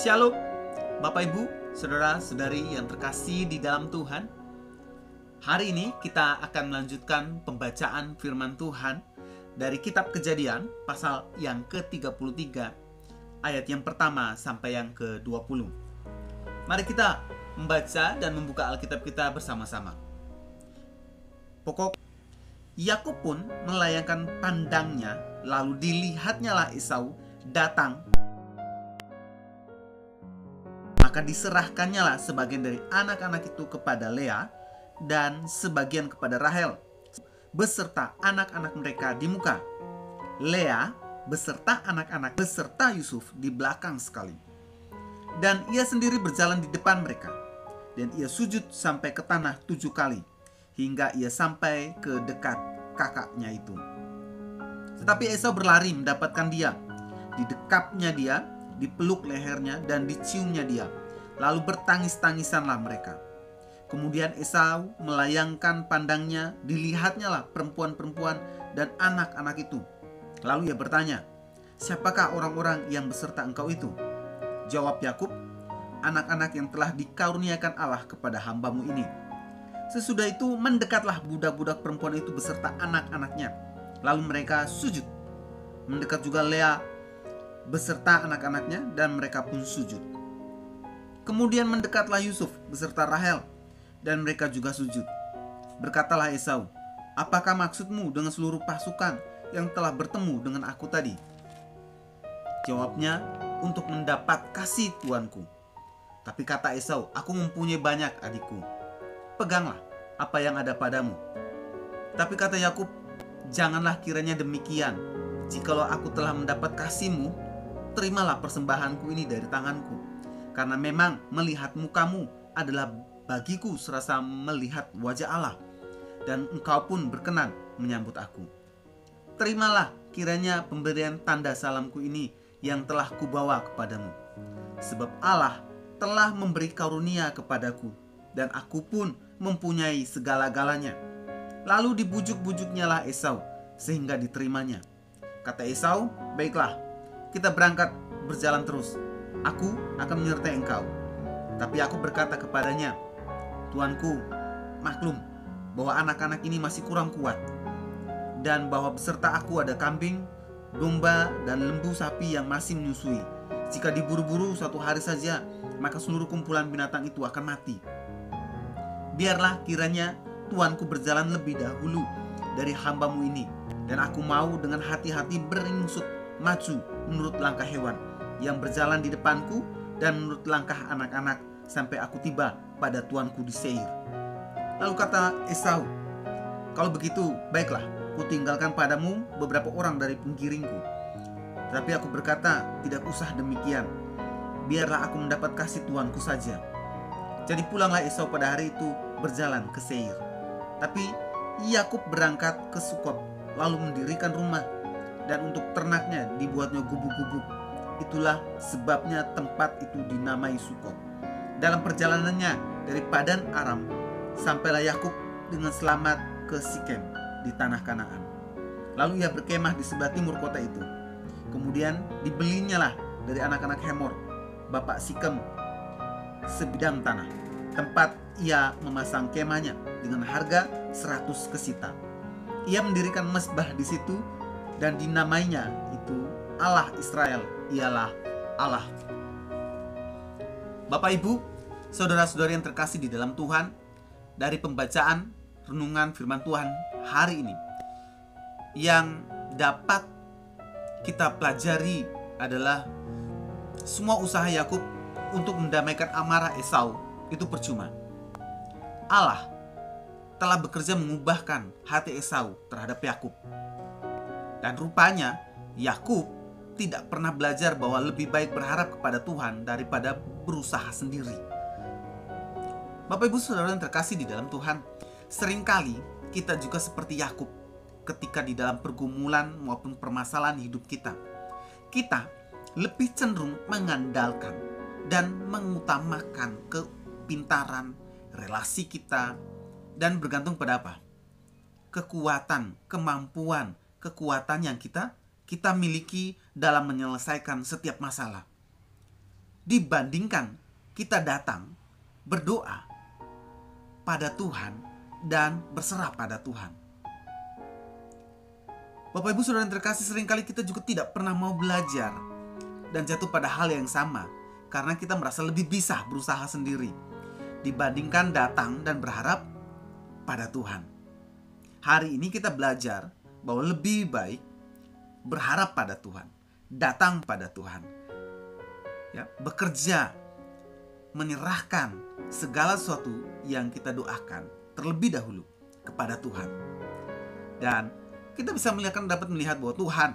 Shalom, Bapak Ibu, Saudara-saudari yang terkasih di dalam Tuhan. Hari ini kita akan melanjutkan pembacaan firman Tuhan dari kitab Kejadian pasal yang ke-33 ayat yang pertama sampai yang ke-20. Mari kita membaca dan membuka Alkitab kita bersama-sama. Yakub pun melayangkan pandangnya, lalu dilihatnyalah Esau datang. Maka diserahkannyalah sebagian dari anak-anak itu kepada Lea dan sebagian kepada Rahel, beserta anak-anak mereka di muka. Lea beserta anak-anak beserta Yusuf di belakang sekali. Dan ia sendiri berjalan di depan mereka. Dan ia sujud sampai ke tanah 7 kali, hingga ia sampai ke dekat kakaknya itu. Tetapi Esau berlari mendapatkan dia, didekapnya dia, dipeluk lehernya dan diciumnya dia. Lalu bertangis-tangisanlah mereka. Kemudian Esau melayangkan pandangnya, dilihatnyalah perempuan-perempuan dan anak-anak itu. Lalu ia bertanya, "Siapakah orang-orang yang beserta engkau itu?" Jawab Yakub, "Anak-anak yang telah dikaruniakan Allah kepada hambamu ini." Sesudah itu mendekatlah budak-budak perempuan itu beserta anak-anaknya. Lalu mereka sujud. Mendekat juga Lea beserta anak-anaknya dan mereka pun sujud. Kemudian mendekatlah Yusuf beserta Rahel dan mereka juga sujud. Berkatalah Esau, "Apakah maksudmu dengan seluruh pasukan yang telah bertemu dengan aku tadi?" Jawabnya, "Untuk mendapat kasih tuanku." Tapi kata Esau, "Aku mempunyai banyak adikku. Peganglah apa yang ada padamu." Tapi kata Yakub, "Janganlah kiranya demikian. Jikalau aku telah mendapat kasihmu, terimalah persembahanku ini dari tanganku. Karena memang melihat mukamu adalah bagiku serasa melihat wajah Allah. Dan engkau pun berkenan menyambut aku. Terimalah kiranya pemberian tanda salamku ini yang telah kubawa kepadamu. Sebab Allah telah memberi karunia kepadaku, dan aku pun mempunyai segala-galanya." Lalu dibujuk-bujuknya lah Esau, sehingga diterimanya. Kata Esau, "Baiklah, kita berangkat berjalan terus. Aku akan menyertai engkau." Tapi aku berkata kepadanya, "Tuanku, maklum bahwa anak-anak ini masih kurang kuat, dan bahwa beserta aku ada kambing, domba, dan lembu sapi yang masih menyusui. Jika diburu-buru 1 hari saja, maka seluruh kumpulan binatang itu akan mati. Biarlah kiranya tuanku berjalan lebih dahulu dari hambamu ini, dan aku mau dengan hati-hati beringsut maju menurut langkah hewan yang berjalan di depanku dan menurut langkah anak-anak sampai aku tiba pada tuanku di Seir." Lalu kata Esau, "Kalau begitu, baiklah, kutinggalkan padamu beberapa orang dari penggiringku." Tapi aku berkata, "Tidak usah demikian. Biarlah aku mendapat kasih tuanku saja." Jadi pulanglah Esau pada hari itu berjalan ke Seir. Tapi Yakub berangkat ke Sukot, lalu mendirikan rumah, dan untuk ternaknya dibuatnya gubuk-gubuk. Itulah sebabnya tempat itu dinamai Sukot. Dalam perjalanannya dari Padan Aram, sampailah Yakub dengan selamat ke Sikem di tanah Kanaan. Lalu ia berkemah di sebelah timur kota itu. Kemudian dibelinya lah dari anak-anak Hemor, bapak Sikem, sebidang tanah, tempat ia memasang kemahnya dengan harga 100 kesita. Ia mendirikan mezbah di situ dan dinamainya itu Allah Israel ialah Allah. Bapak Ibu, saudara-saudari yang terkasih di dalam Tuhan, dari pembacaan renungan firman Tuhan hari ini, yang dapat kita pelajari adalah semua usaha Yakub untuk mendamaikan amarah Esau itu percuma. Allah telah bekerja mengubahkan hati Esau terhadap Yakub. Dan rupanya Yakub tidak pernah belajar bahwa lebih baik berharap kepada Tuhan daripada berusaha sendiri. Bapak Ibu Saudara yang terkasih di dalam Tuhan, seringkali kita juga seperti Yakub ketika di dalam pergumulan maupun permasalahan hidup kita. Kita lebih cenderung mengandalkan dan mengutamakan kepintaran, relasi kita, dan bergantung pada apa? Kekuatan, kemampuan, kekuatan yang kita miliki dalam menyelesaikan setiap masalah. dibandingkan kita datang berdoa pada Tuhan dan berserah pada Tuhan. Bapak Ibu Saudara yang terkasih, seringkali kita juga tidak pernah mau belajar dan jatuh pada hal yang sama karena kita merasa lebih bisa berusaha sendiri dibandingkan datang dan berharap pada Tuhan. Hari ini kita belajar bahwa lebih baik berharap pada Tuhan, datang pada Tuhan, ya, bekerja, menyerahkan segala sesuatu yang kita doakan terlebih dahulu kepada Tuhan. Dan kita bisa dapat melihat bahwa Tuhan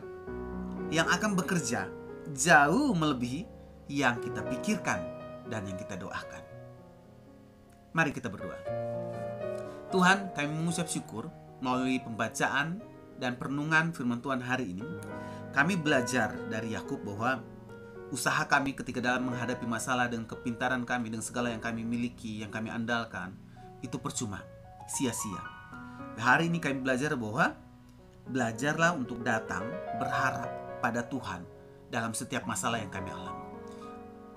yang akan bekerja jauh melebihi yang kita pikirkan dan yang kita doakan. Mari kita berdoa. Tuhan, kami mengucap syukur melalui pembacaan dan perenungan firman Tuhan hari ini. Kami belajar dari Yakub bahwa usaha kami ketika dalam menghadapi masalah dengan kepintaran kami, dengan segala yang kami miliki, yang kami andalkan, itu percuma, sia-sia. Hari ini kami belajar bahwa belajarlah untuk datang berharap pada Tuhan dalam setiap masalah yang kami alami.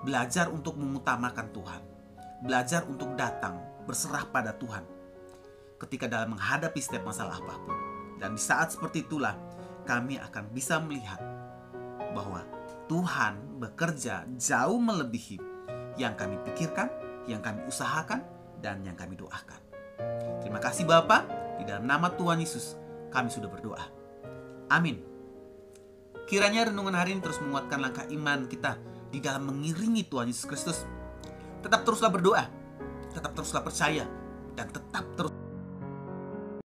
Belajar untuk mengutamakan Tuhan. Belajar untuk datang berserah pada Tuhan ketika dalam menghadapi setiap masalah apapun. Dan di saat seperti itulah kami akan bisa melihat bahwa Tuhan bekerja jauh melebihi yang kami pikirkan, yang kami usahakan, dan yang kami doakan. Terima kasih Bapa, di dalam nama Tuhan Yesus kami sudah berdoa. Amin. Kiranya renungan hari ini terus menguatkan langkah iman kita di dalam mengiringi Tuhan Yesus Kristus. Tetap teruslah berdoa, tetap teruslah percaya, dan tetap terus